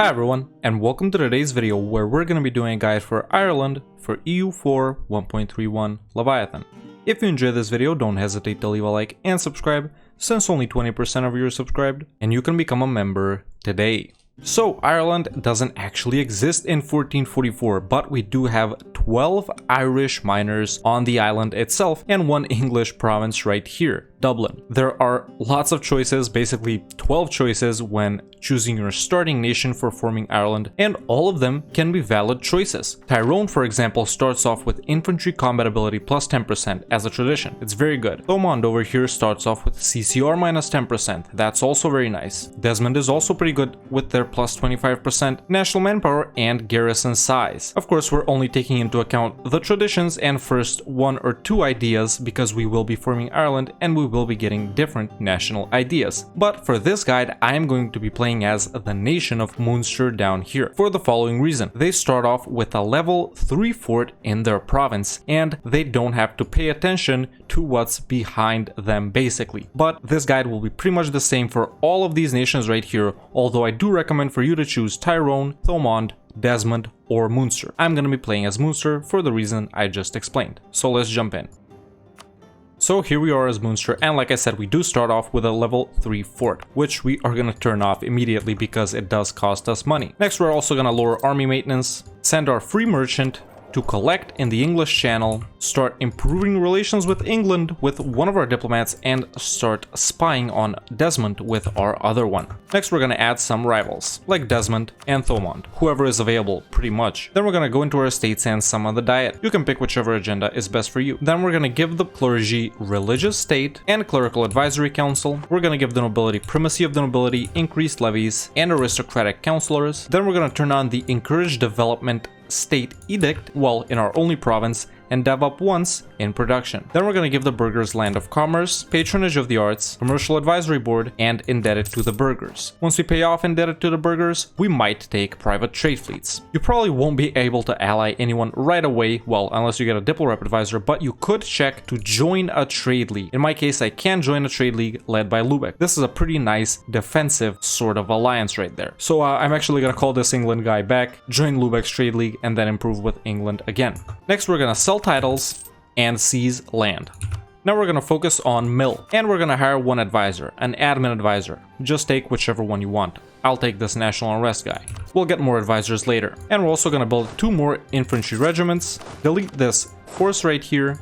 Hi everyone, and welcome to today's video where we're going to be doing a guide for Ireland for EU4 1.31 Leviathan. If you enjoyed this video, don't hesitate to leave a like and subscribe, since only 20% of you are subscribed, and you can become a member today. So Ireland doesn't actually exist in 1444, but we do have 12 Irish miners on the island itself and one English province right here, Dublin. There are lots of choices, basically 12 choices when choosing your starting nation for forming Ireland, and all of them can be valid choices. Tyrone, for example, starts off with infantry combat ability plus 10% as a tradition. It's very good. Thomond over here starts off with CCR minus 10%. That's also very nice. Desmond is also pretty good with their plus 25% national manpower and garrison size. Of course, we're only taking into account the traditions and first one or two ideas because we will be forming Ireland and we will be getting different national ideas. But for this guide, I am going to be playing as the nation of Munster down here for the following reason. They start off with a level 3 fort in their province and they don't have to pay attention to what's behind them basically. But this guide will be pretty much the same for all of these nations right here, although I do recommend for you to choose Tyrone, Thomond, Desmond, or Munster. I'm going to be playing as Munster for the reason I just explained. So let's jump in. So here we are as Munster, and like I said, we do start off with a level 3 fort, which we are gonna turn off immediately because it does cost us money. Next, we're also gonna lower army maintenance, send our free merchant to collect in the English Channel, start improving relations with England with one of our diplomats, and start spying on Desmond with our other one. Next, we're gonna add some rivals, like Desmond and Thomond, whoever is available, pretty much. Then we're gonna go into our estates and some of the diet. You can pick whichever agenda is best for you. Then we're gonna give the clergy religious state and clerical advisory council. We're gonna give the nobility primacy of the nobility, increased levies, and aristocratic councillors. Then we're gonna turn on the encourage development state edict, well, in our only province, and dev up once in production. Then we're going to give the burghers land of commerce, patronage of the arts, commercial advisory board, and indebted to the burghers. Once we pay off indebted to the burghers, we might take private trade fleets. You probably won't be able to ally anyone right away, well, unless you get a diplo rep advisor, but you could check to join a trade league. In my case, I can join a trade league led by Lubeck. This is a pretty nice defensive sort of alliance right there. So I'm actually going to call this England guy back, join Lubeck's trade league, and then improve with England again. Next, we're going to sell titles and seize land. Now we're going to focus on mill, and we're going to hire one advisor, an admin advisor. Just take whichever one you want. I'll take this national unrest guy. We'll get more advisors later. And we're also going to build 2 more infantry regiments, delete this force right here,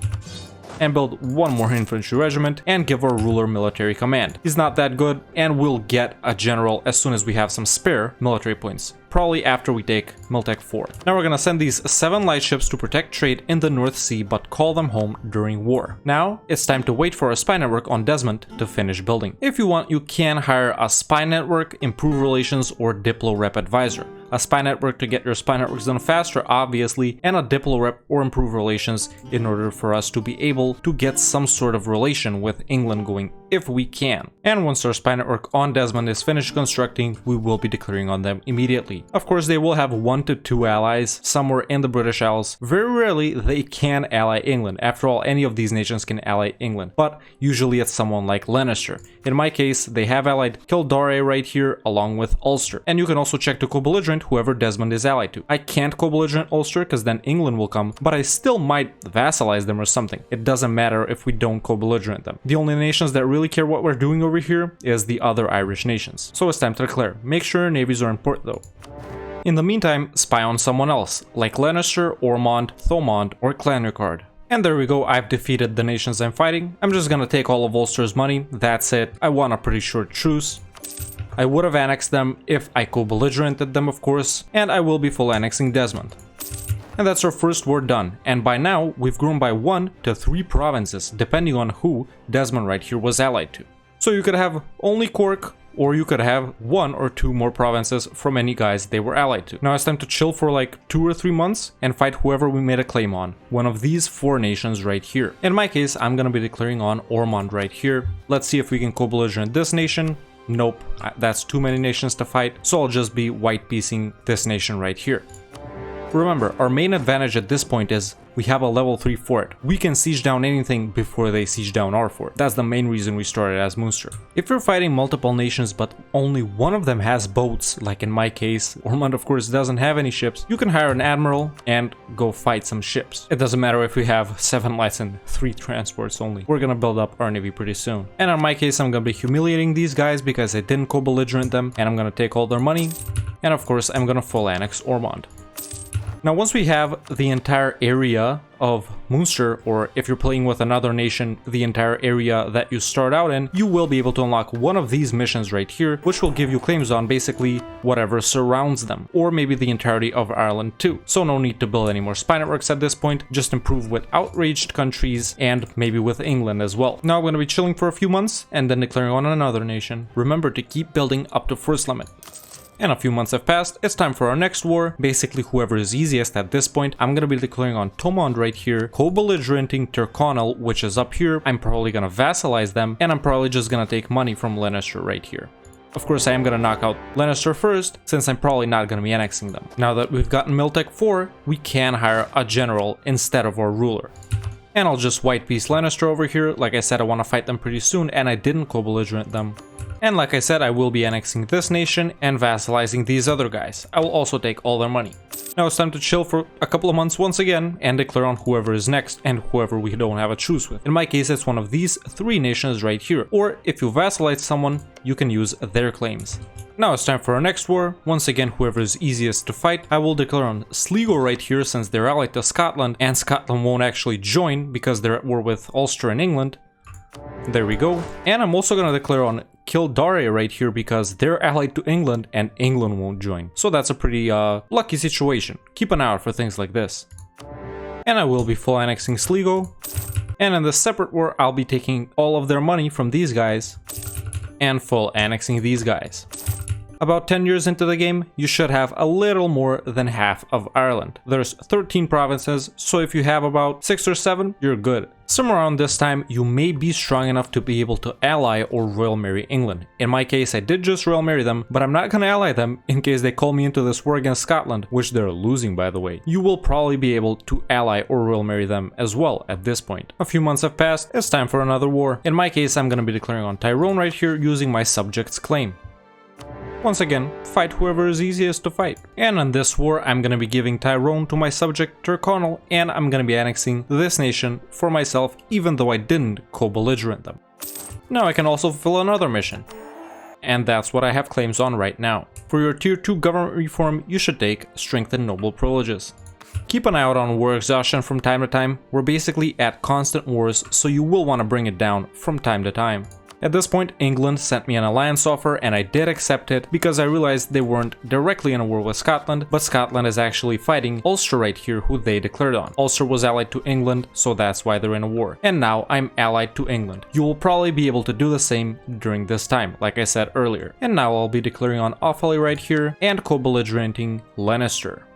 and build 1 more infantry regiment and give our ruler military command. He's not that good, and we'll get a general as soon as we have some spare military points, probably after we take Miltech 4. Now we're gonna send these 7 light ships to protect trade in the North Sea but call them home during war. Now it's time to wait for a spy network on Desmond to finish building. If you want, you can hire a spy network, improve relations, or diplo rep advisor. A spy network to get your spy networks done faster, obviously, and a diplo rep or improve relations in order for us to be able to get some sort of relation with England going if we can. And once our spy network on Desmond is finished constructing, we will be declaring on them immediately. Of course, they will have 1 to 2 allies somewhere in the British Isles. Very rarely they can ally England. After all, any of these nations can ally England, but usually it's someone like Leinster. In my case, they have allied Kildare right here along with Ulster. And you can also check to co-belligerent whoever Desmond is allied to. I can't co-belligerent Ulster because then England will come, but I still might vassalize them or something. It doesn't matter if we don't co-belligerent them. The only nations that really care what we're doing over here is the other Irish nations. So it's time to declare. Make sure your navies are in port though. In the meantime, spy on someone else, like Leinster, Ormond, Thomond, or Clanricarde. And there we go, I've defeated the nations I'm fighting. I'm just gonna take all of Ulster's money, that's it. I want a pretty short truce. I would have annexed them if I co-belligerented them, of course, and I will be full annexing Desmond. And that's our first war done, and by now we've grown by 1 to 3 provinces, depending on who Desmond right here was allied to. So you could have only Cork, or you could have 1 or 2 more provinces from any guys they were allied to. Now it's time to chill for like 2 or 3 months and fight whoever we made a claim on, one of these 4 nations right here. In my case, I'm gonna be declaring on Ormond right here. Let's see if we can co-belligerent this nation. Nope, that's too many nations to fight, so I'll just be white piecing this nation right here. Remember, our main advantage at this point is we have a level 3 fort. We can siege down anything before they siege down our fort. That's the main reason we started as Munster. If you're fighting multiple nations but only one of them has boats, like in my case, Ormond of course doesn't have any ships, you can hire an admiral and go fight some ships. It doesn't matter if we have 7 lights and 3 transports only. We're gonna build up our navy pretty soon. And in my case, I'm gonna be humiliating these guys because I didn't co-belligerent them, and I'm gonna take all their money. And of course, I'm gonna full annex Ormond. Now, once we have the entire area of Munster, or if you're playing with another nation, the entire area that you start out in, you will be able to unlock one of these missions right here, which will give you claims on basically whatever surrounds them, or maybe the entirety of Ireland too. So no need to build any more spy networks at this point, just improve with outraged countries and maybe with England as well. Now I'm going to be chilling for a few months and then declaring on another nation. Remember to keep building up to first limit. And a few months have passed, it's time for our next war. Basically, whoever is easiest at this point, I'm gonna be declaring on Thomond right here, co-belligerenting Tyrconnell, which is up here. I'm probably gonna vassalize them, and I'm probably just gonna take money from Leinster right here. Of course, I am gonna knock out Leinster first, since I'm probably not gonna be annexing them. Now that we've gotten Miltech 4, we can hire a general instead of our ruler. And I'll just white piece Leinster over here. Like I said, I want to fight them pretty soon, and I didn't co-belligerent them. And like I said, I will be annexing this nation and vassalizing these other guys. I will also take all their money. Now it's time to chill for a couple of months once again and declare on whoever is next and whoever we don't have a truce with. In my case, it's one of these 3 nations right here. Or if you vassalize someone, you can use their claims. Now it's time for our next war. Once again, whoever is easiest to fight, I will declare on Sligo right here since they're allied to Scotland, and Scotland won't actually join because they're at war with Ulster and England. There we go. And I'm also gonna declare on Kildare right here because they're allied to England and England won't join. So that's a pretty lucky situation. Keep an eye out for things like this. And I will be full annexing Sligo. And in the separate war, I'll be taking all of their money from these guys and full annexing these guys. About 10 years into the game, you should have a little more than half of Ireland. There's 13 provinces, so if you have about 6 or 7, you're good. Somewhere around this time, you may be strong enough to be able to ally or royal marry England. In my case, I did just royal marry them, but I'm not gonna ally them in case they call me into this war against Scotland, which they're losing by the way. You will probably be able to ally or royal marry them as well at this point. A few months have passed, it's time for another war. In my case, I'm gonna be declaring on Tyrone right here using my subject's claim. Once again, fight whoever is easiest to fight. And in this war, I'm gonna be giving Tyrone to my subject Tyrconnell, and I'm gonna be annexing this nation for myself, even though I didn't co-belligerent them. Now I can also fulfill another mission. And that's what I have claims on right now. For your tier 2 government reform, you should take strengthened noble privileges. Keep an eye out on war exhaustion from time to time. We're basically at constant wars, so you will want to bring it down from time to time. At this point, England sent me an alliance offer and I did accept it because I realized they weren't directly in a war with Scotland, but Scotland is actually fighting Ulster right here, who they declared on. Ulster was allied to England, so that's why they're in a war. And now I'm allied to England. You will probably be able to do the same during this time, like I said earlier. And now I'll be declaring on Offaly right here and co-belligerenting Leinster.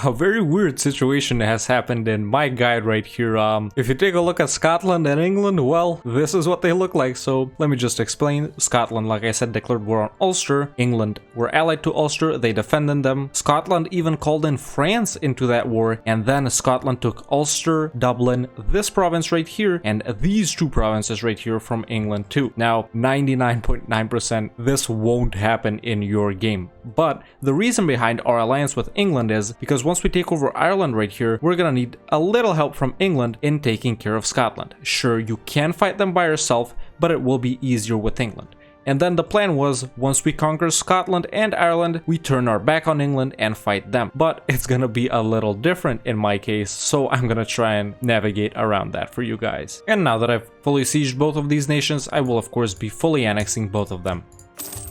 A very weird situation has happened in my guide right here. If you take a look at Scotland and England, well, this is what they look like. So let me just explain. Scotland, like I said, declared war on Ulster. England were allied to Ulster, they defended them. Scotland even called in France into that war, and then Scotland took Ulster, Dublin, this province right here, and these 2 provinces right here from England too. Now, 99.9% this won't happen in your game. But the reason behind our alliance with England is because once we take over Ireland right here, we're gonna need a little help from England in taking care of Scotland. Sure, you can fight them by yourself, but it will be easier with England. And then the plan was, once we conquer Scotland and Ireland, we turn our back on England and fight them. But it's gonna be a little different in my case, so I'm gonna try and navigate around that for you guys. And now that I've fully sieged both of these nations, I will of course be fully annexing both of them.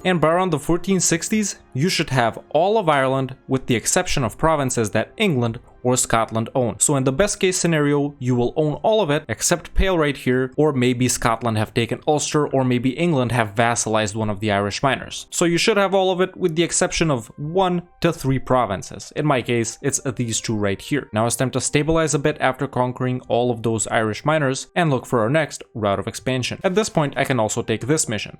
And by around the 1460s, you should have all of Ireland with the exception of provinces that England or Scotland own. So in the best case scenario, you will own all of it except Pale right here, or maybe Scotland have taken Ulster, or maybe England have vassalized one of the Irish minors. So you should have all of it with the exception of 1 to 3 provinces. In my case, it's these 2 right here. Now it's time to stabilize a bit after conquering all of those Irish minors and look for our next route of expansion. At this point, I can also take this mission.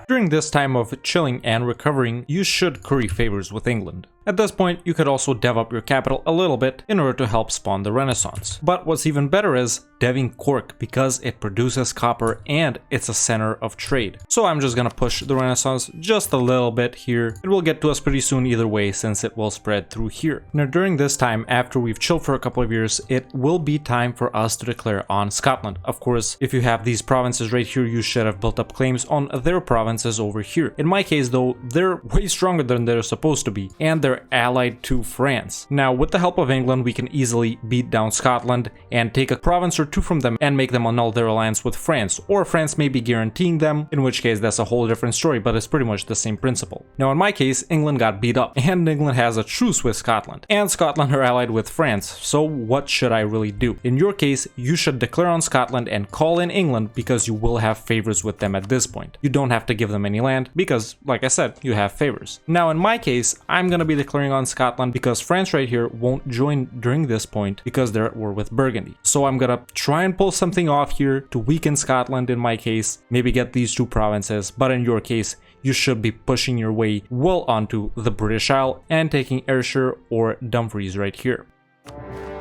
During this time of chilling and recovering, you should curry favors with England. At this point, you could also dev up your capital a little bit in order to help spawn the Renaissance. But what's even better is deving Cork because it produces copper and it's a center of trade. So I'm just gonna push the Renaissance just a little bit here. It will get to us pretty soon either way since it will spread through here. Now during this time, after we've chilled for a couple of years, it will be time for us to declare on Scotland. Of course, if you have these provinces right here, you should have built up claims on their provinces over here. In my case though, they're way stronger than they're supposed to be, and they're allied to France. Now with the help of England, we can easily beat down Scotland and take a province or two from them and make them annul their alliance with France, or France may be guaranteeing them, in which case that's a whole different story, but it's pretty much the same principle. Now in my case, England got beat up, and England has a truce with Scotland, and Scotland are allied with France, so what should I really do? In your case, you should declare on Scotland and call in England because you will have favors with them at this point. You don't have to give them any land because, like I said, you have favors. Now in my case, I'm gonna be declaring on Scotland because France right here won't join during this point because they're at war with Burgundy. So I'm gonna try and pull something off here to weaken Scotland in my case, maybe get these two provinces, but in your case, you should be pushing your way well onto the British Isle and taking Ayrshire or Dumfries right here.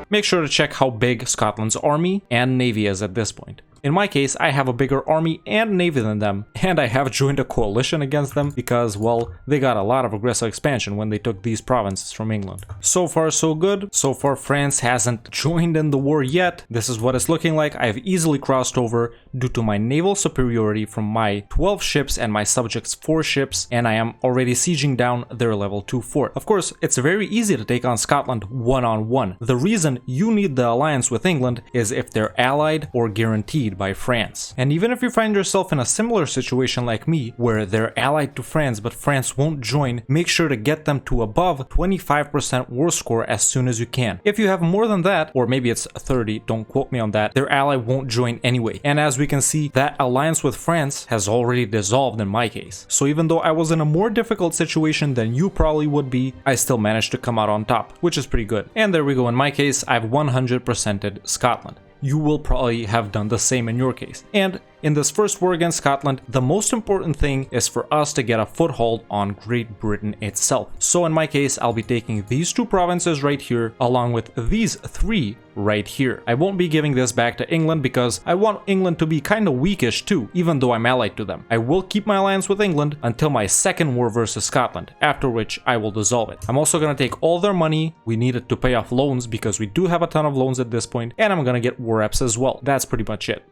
Make sure to check how big Scotland's army and navy is at this point. In my case, I have a bigger army and navy than them, and I have joined a coalition against them because, well, they got a lot of aggressive expansion when they took these provinces from England. So far so good. So far France hasn't joined in the war yet. This is what it's looking like. I've easily crossed over due to my naval superiority from my 12 ships and my subjects' 4 ships, and I am already sieging down their level 2 fort. Of course, it's very easy to take on Scotland one-on-one. The reason you need the alliance with England is if they're allied or guaranteed by France. And even if you find yourself in a similar situation like me, where they're allied to France but France won't join, make sure to get them to above 25% war score as soon as you can. If you have more than that, or maybe it's 30, don't quote me on that, their ally won't join anyway. And as we can see, that alliance with France has already dissolved in my case. So even though I was in a more difficult situation than you probably would be, I still managed to come out on top, which is pretty good. And there we go, in my case, I've 100%ed Scotland. You will probably have done the same in your case. And in this first war against Scotland, the most important thing is for us to get a foothold on Great Britain itself. So in my case, I'll be taking these 2 provinces right here, along with these 3 right here. I won't be giving this back to England because I want England to be kind of weakish too, even though I'm allied to them. I will keep my alliance with England until my second war versus Scotland, after which I will dissolve it. I'm also going to take all their money. We need it to pay off loans because we do have a ton of loans at this point, and I'm going to get war reps as well. That's pretty much it.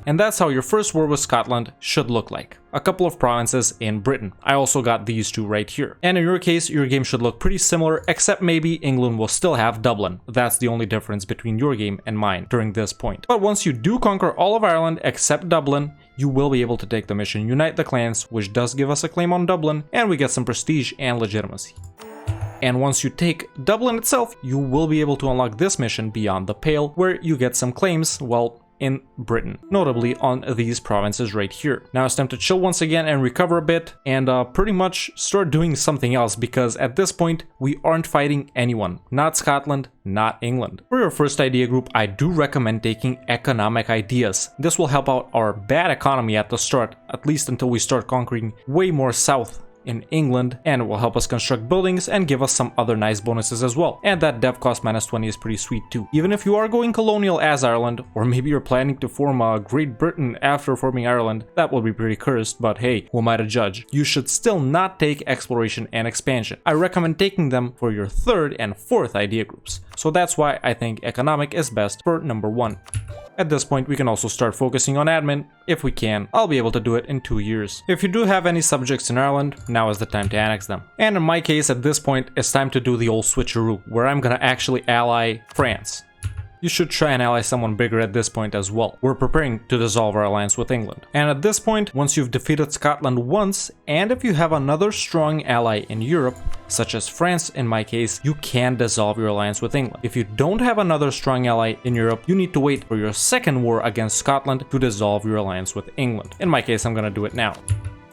And that's how your first war with Scotland should look like. A couple of provinces in Britain. I also got these 2 right here. And in your case, your game should look pretty similar, except maybe England will still have Dublin. That's the only difference between your game and mine during this point. But once you do conquer all of Ireland except Dublin, you will be able to take the mission Unite the Clans, which does give us a claim on Dublin, and we get some prestige and legitimacy. And once you take Dublin itself, you will be able to unlock this mission Beyond the Pale, where you get some claims, well, in Britain, notably on these provinces right here. Now it's time to chill once again and recover a bit and pretty much start doing something else, because at this point we aren't fighting anyone, not Scotland, not England. For your first idea group, I do recommend taking economic ideas. This will help out our bad economy at the start, at least until we start conquering way more south in England, and it will help us construct buildings and give us some other nice bonuses as well. And that dev cost -20 is pretty sweet too. Even if you are going colonial as Ireland, or maybe you're planning to form a Great Britain after forming Ireland, that will be pretty cursed, but hey, who am I to judge? You should still not take exploration and expansion. I recommend taking them for your third and fourth idea groups. So that's why I think economic is best for number 1. At this point, we can also start focusing on admin. If we can, I'll be able to do it in 2 years. If you do have any subjects in Ireland, now is the time to annex them. And in my case, at this point, it's time to do the old switcheroo, where I'm gonna actually ally France. You should try and ally someone bigger at this point as well. We're preparing to dissolve our alliance with England. And at this point, once you've defeated Scotland once, and if you have another strong ally in Europe, such as France in my case, you can dissolve your alliance with England. If you don't have another strong ally in Europe, you need to wait for your second war against Scotland to dissolve your alliance with England. In my case, I'm gonna do it now.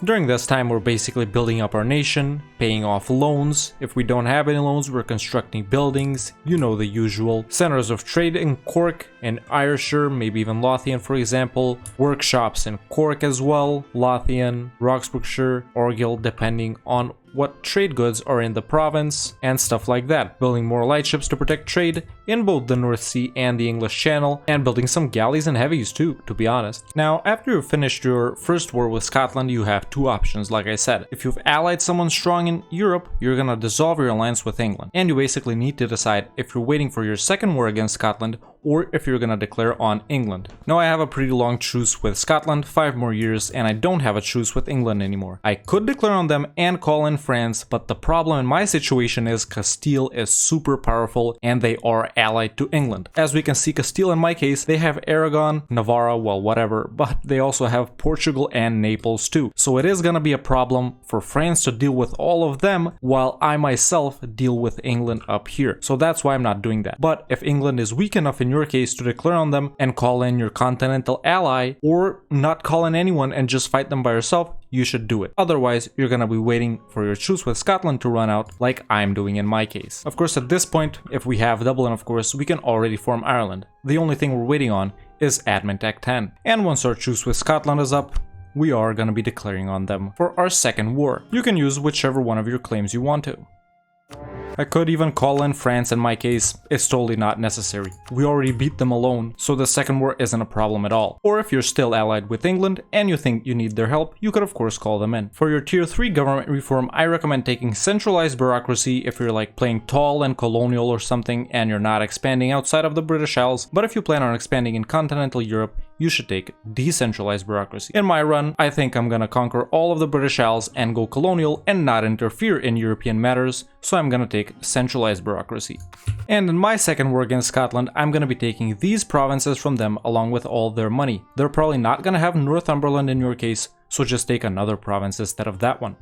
During this time, we're basically building up our nation, paying off loans. If we don't have any loans, we're constructing buildings, you know, the usual. Centers of trade in Cork and Ayrshire, maybe even Lothian for example. Workshops in Cork as well, Lothian, Roxburghshire, Argyll, depending on what trade goods are in the province and stuff like that. Building more lightships to protect trade in both the North Sea and the English Channel, and building some galleys and heavies too, to be honest. Now, after you've finished your first war with Scotland, you have two options, like I said. If you've allied someone strong in Europe, you're gonna dissolve your alliance with England, and you basically need to decide if you're waiting for your second war against Scotland or if you're gonna declare on England. Now, I have a pretty long truce with Scotland, 5 more years, and I don't have a truce with England anymore. I could declare on them and call in France, but the problem in my situation is Castile is super powerful and they are allied to England. As we can see, Castile in my case, they have Aragon, Navarra, well whatever, but they also have Portugal and Naples too. So it is gonna be a problem for France to deal with all of them while I myself deal with England up here. So that's why I'm not doing that. But if England is weak enough in your case to declare on them and call in your continental ally, or not call in anyone and just fight them by yourself, you should do it. Otherwise, you're gonna be waiting for your truce with Scotland to run out, like I'm doing in my case. Of course, at this point, if we have Dublin, of course, we can already form Ireland. The only thing we're waiting on is Admin Tech 10. And once our truce with Scotland is up, we are gonna be declaring on them for our second war. You can use whichever one of your claims you want to. I could even call in France in my case, it's totally not necessary. We already beat them alone, so the second war isn't a problem at all. Or if you're still allied with England and you think you need their help, you could of course call them in. For your tier 3 government reform, I recommend taking centralized bureaucracy if you're like playing tall and colonial or something and you're not expanding outside of the British Isles, but if you plan on expanding in continental Europe, you should take decentralized bureaucracy. In my run, I think I'm gonna conquer all of the British Isles and go colonial and not interfere in European matters, so I'm gonna take centralized bureaucracy. And in my second war against Scotland, I'm gonna be taking these provinces from them along with all their money. They're probably not gonna have Northumberland in your case, so just take another province instead of that one.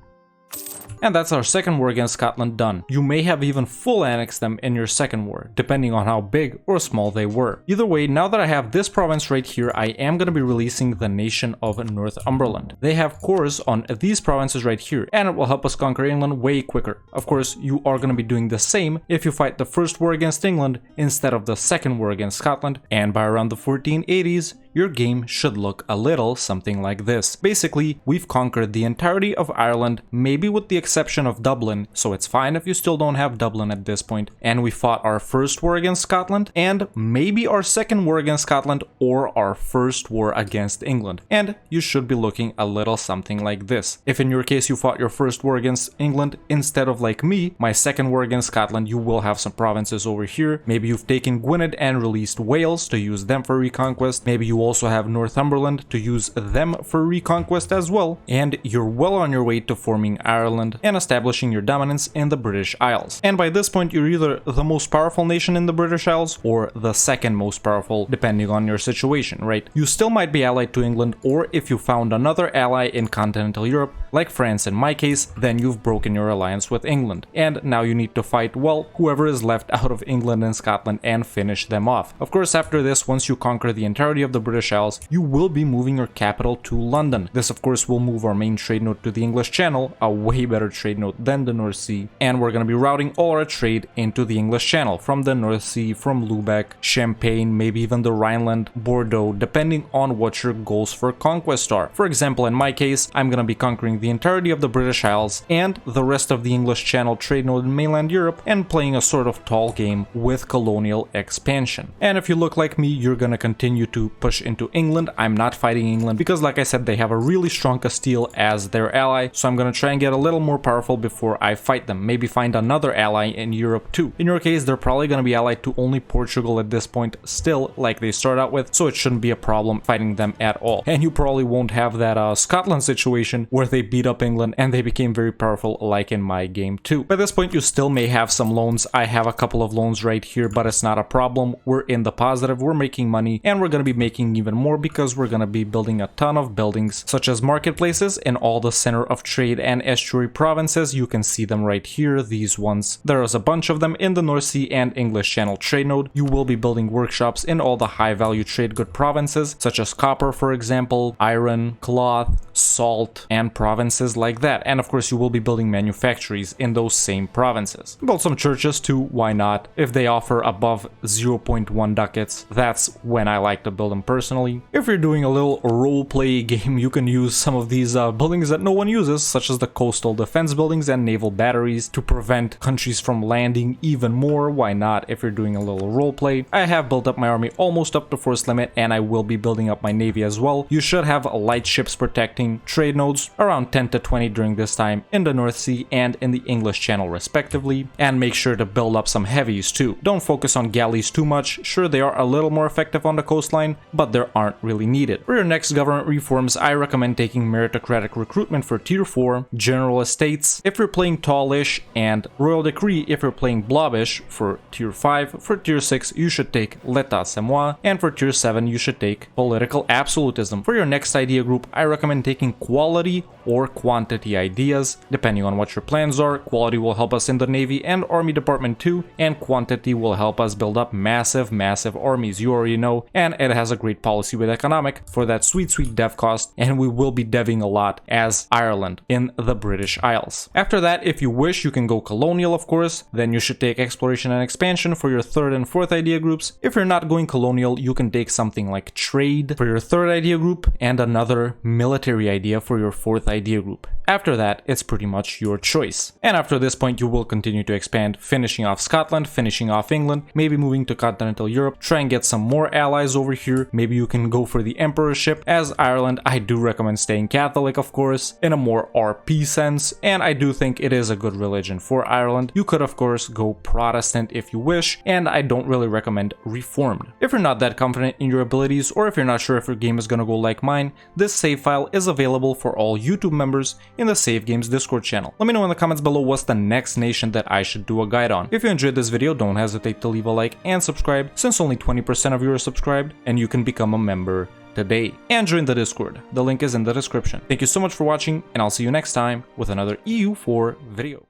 And that's our second war against Scotland done. You may have even full annexed them in your second war, depending on how big or small they were. Either way, now that I have this province right here, I am going to be releasing the nation of Northumberland. They have cores on these provinces right here, and it will help us conquer England way quicker. Of course, you are going to be doing the same if you fight the first war against England instead of the second war against Scotland, and by around the 1480s, your game should look a little something like this. Basically, we've conquered the entirety of Ireland, maybe with the exception of Dublin, so it's fine if you still don't have Dublin at this point. And we fought our first war against Scotland, and maybe our second war against Scotland, or our first war against England. And you should be looking a little something like this. If in your case you fought your first war against England, instead of like me, my second war against Scotland, you will have some provinces over here. Maybe you've taken Gwynedd and released Wales to use them for reconquest. Maybe you also have Northumberland to use them for reconquest as well, and you're well on your way to forming Ireland and establishing your dominance in the British Isles. And by this point, you're either the most powerful nation in the British Isles or the second most powerful, depending on your situation, right? You still might be allied to England, or if you found another ally in continental Europe, like France in my case, then you've broken your alliance with England. And now you need to fight, well, whoever is left out of England and Scotland and finish them off. Of course, after this, once you conquer the entirety of the British Isles, you will be moving your capital to London. This of course will move our main trade node to the English Channel, a way better trade node than the North Sea, and we're going to be routing all our trade into the English Channel from the North Sea, from Lubeck, Champagne, maybe even the Rhineland, Bordeaux, depending on what your goals for conquest are. For example, in my case, I'm going to be conquering the entirety of the British Isles and the rest of the English Channel trade node in mainland Europe and playing a sort of tall game with colonial expansion. And if you look like me, you're going to continue to push into England. I'm not fighting England because, like I said, they have a really strong Castile as their ally, so I'm gonna try and get a little more powerful before I fight them. Maybe find another ally in Europe too. In your case, they're probably gonna be allied to only Portugal at this point still, like they start out with, so it shouldn't be a problem fighting them at all. And you probably won't have that Scotland situation where they beat up England and they became very powerful like in my game too. By this point, you still may have some loans. I have a couple of loans right here, but it's not a problem. We're in the positive, we're making money, and we're gonna be making even more because we're gonna be building a ton of buildings such as marketplaces in all the center of trade and estuary provinces. You can see them right here, these ones. There's a bunch of them in the North Sea and English Channel trade node. You will be building workshops in all the high value trade good provinces such as copper, for example, iron, cloth, salt, and provinces like that. And of course, you will be building manufactories in those same provinces. Build some churches too, why not? If they offer above 0.1 ducats, that's when I like to build them personally. If you're doing a little roleplay game, you can use some of these buildings that no one uses, such as the coastal defense buildings and naval batteries, to prevent countries from landing even more. Why not if you're doing a little roleplay? I have built up my army almost up to force limit, and I will be building up my navy as well. You should have light ships protecting trade nodes, around 10 to 20 during this time in the North Sea and in the English Channel respectively, and make sure to build up some heavies too. Don't focus on galleys too much. Sure, they are a little more effective on the coastline, but they aren't really needed. For your next government reforms, I recommend taking meritocratic recruitment for tier 4, general estates if you're playing tallish, and royal decree if you're playing blobbish for tier 5. For tier 6, you should take l'état c'est moi, and for tier 7, you should take political absolutism. For your next idea group, I recommend taking quality or quantity ideas, depending on what your plans are. Quality will help us in the Navy and Army department too, and quantity will help us build up massive armies, you already know, and it has a great policy with economic for that sweet dev cost, and we will be deving a lot as Ireland in the British Isles. After that, if you wish, you can go colonial, of course. Then you should take exploration and expansion for your third and fourth idea groups. If you're not going colonial, you can take something like trade for your third idea group and another military idea for your fourth idea group. After that, it's pretty much your choice. And after this point, you will continue to expand, finishing off Scotland, finishing off England, maybe moving to continental Europe, try and get some more allies over here. Maybe you can go for the emperorship. As Ireland, I do recommend staying Catholic, of course, in a more RP sense, and I do think it is a good religion for Ireland. You could, of course, go Protestant if you wish, and I don't really recommend Reformed. If you're not that confident in your abilities, or if you're not sure if your game is gonna go like mine, this save file is available for all YouTube members in the Save Games Discord channel. Let me know in the comments below what's the next nation that I should do a guide on. If you enjoyed this video, don't hesitate to leave a like and subscribe, since only 20% of you are subscribed, and you can become a member today. And join the Discord. The link is in the description. Thank you so much for watching, and I'll see you next time with another EU4 video.